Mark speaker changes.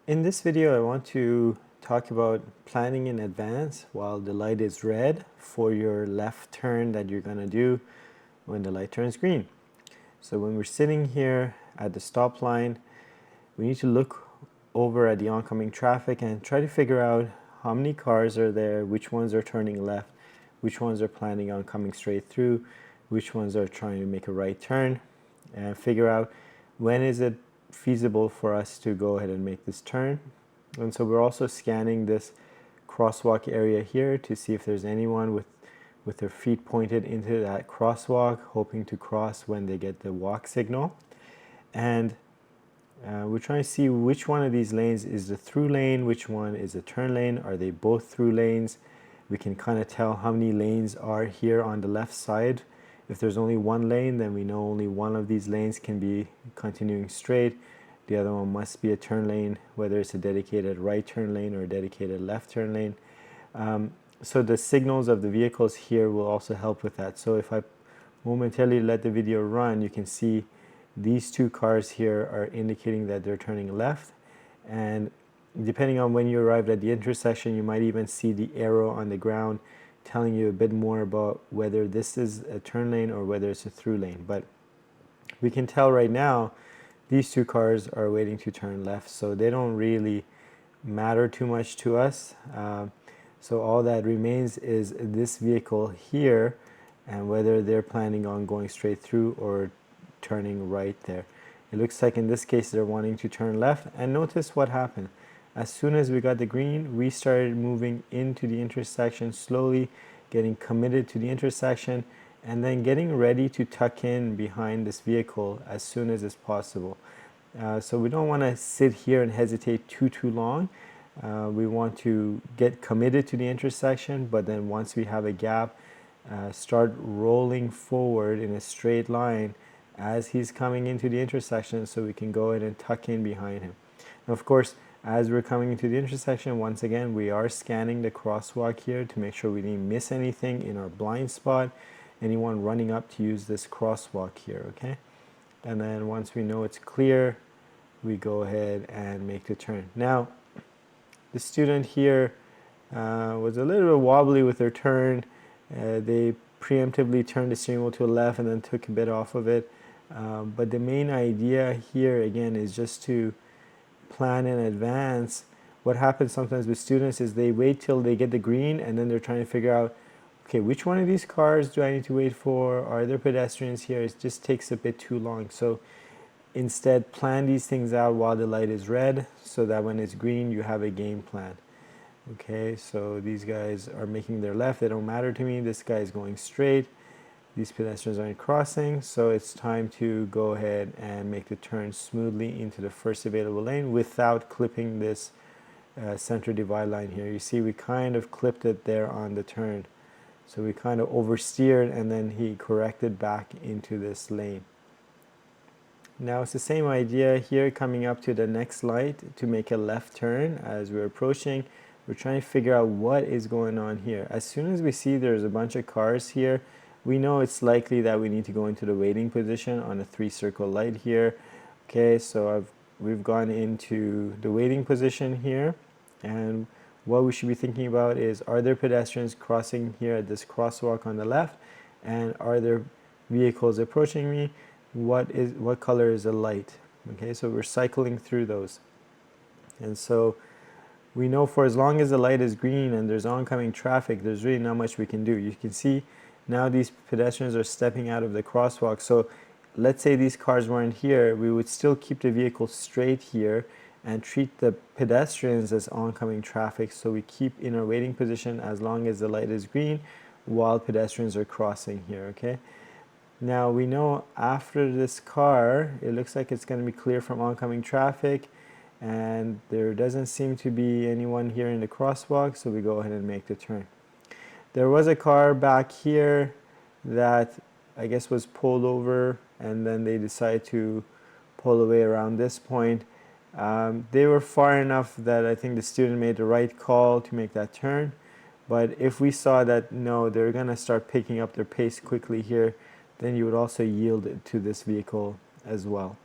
Speaker 1: In this video, I want to talk about planning in advance while the light is red for your left turn that you're going to do when the light turns green. So when we're sitting here at the stop line, we need to look over at the oncoming traffic and try to figure out how many cars are there, which ones are turning left, which ones are planning on coming straight through, which ones are trying to make a right turn, and figure out when is it feasible for us to go ahead and make this turn. And so we're also scanning this crosswalk area here to see if there's anyone with their feet pointed into that crosswalk, hoping to cross when they get the walk signal. And we're trying to see which one of these lanes is the through lane, which one is a turn lane. Are they both through lanes? We can kind of tell how many lanes are here on the left side. If there's only one lane, then we know only one of these lanes can be continuing straight. The other one must be a turn lane, whether it's a dedicated right turn lane or a dedicated left turn lane. So the signals of the vehicles here will also help with that. So if I momentarily let the video run, you can see these two cars here are indicating that they're turning left. And depending on when you arrived at the intersection, you might even see the arrow on the ground telling you a bit more about whether this is a turn lane or whether it's a through lane. But we can tell right now these two cars are waiting to turn left, so they don't really matter too much to us. So all that remains is this vehicle here and whether they're planning on going straight through or turning right there. It looks like in this case they're wanting to turn left, and notice what happened. As soon as we got the green, we started moving into the intersection slowly, getting committed to the intersection, and then getting ready to tuck in behind this vehicle as soon as is possible. So we don't want to sit here and hesitate too long. We want to get committed to the intersection, but then once we have a gap, start rolling forward in a straight line as he's coming into the intersection so we can go ahead and tuck in behind him. And of course, as we're coming into the intersection, once again, we are scanning the crosswalk here to make sure we didn't miss anything in our blind spot, anyone running up to use this crosswalk here, okay? And then once we know it's clear, we go ahead and make the turn. Now, the student here was a little bit wobbly with their turn. They preemptively turned the steering wheel to the left and then took a bit off of it. But the main idea here, again, is just to plan in advance. What happens sometimes with students is they wait till they get the green and then they're trying to figure out, okay, which one of these cars do I need to wait for? Are there pedestrians here? It just takes a bit too long. So instead, plan these things out while the light is red so that when it's green, you have a game plan. Okay, so these guys are making their left. They don't matter to me. This guy is going straight. These pedestrians aren't crossing, so it's time to go ahead and make the turn smoothly into the first available lane without clipping this center divide line here. You see, we kind of clipped it there on the turn. So we kind of oversteered and then he corrected back into this lane. Now it's the same idea here, coming up to the next light to make a left turn as we're approaching. We're trying to figure out what is going on here. As soon as we see there's a bunch of cars here, we know it's likely that we need to go into the waiting position on a 3-circle light here. Okay, so we've gone into the waiting position here, and what we should be thinking about is, are there pedestrians crossing here at this crosswalk on the left, and are there vehicles approaching me? What color is the light? Okay, so we're cycling through those. And so we know for as long as the light is green and there's oncoming traffic, there's really not much we can do. You can see now these pedestrians are stepping out of the crosswalk. So let's say these cars weren't here, we would still keep the vehicle straight here and treat the pedestrians as oncoming traffic. So we keep in our waiting position as long as the light is green while pedestrians are crossing here, okay? Now we know after this car, it looks like it's going to be clear from oncoming traffic, and there doesn't seem to be anyone here in the crosswalk, so we go ahead and make the turn. There was a car back here that I guess was pulled over, and then they decided to pull away around this point. They were far enough that I think the student made the right call to make that turn. But if we saw that, no, they're going to start picking up their pace quickly here, then you would also yield to this vehicle as well.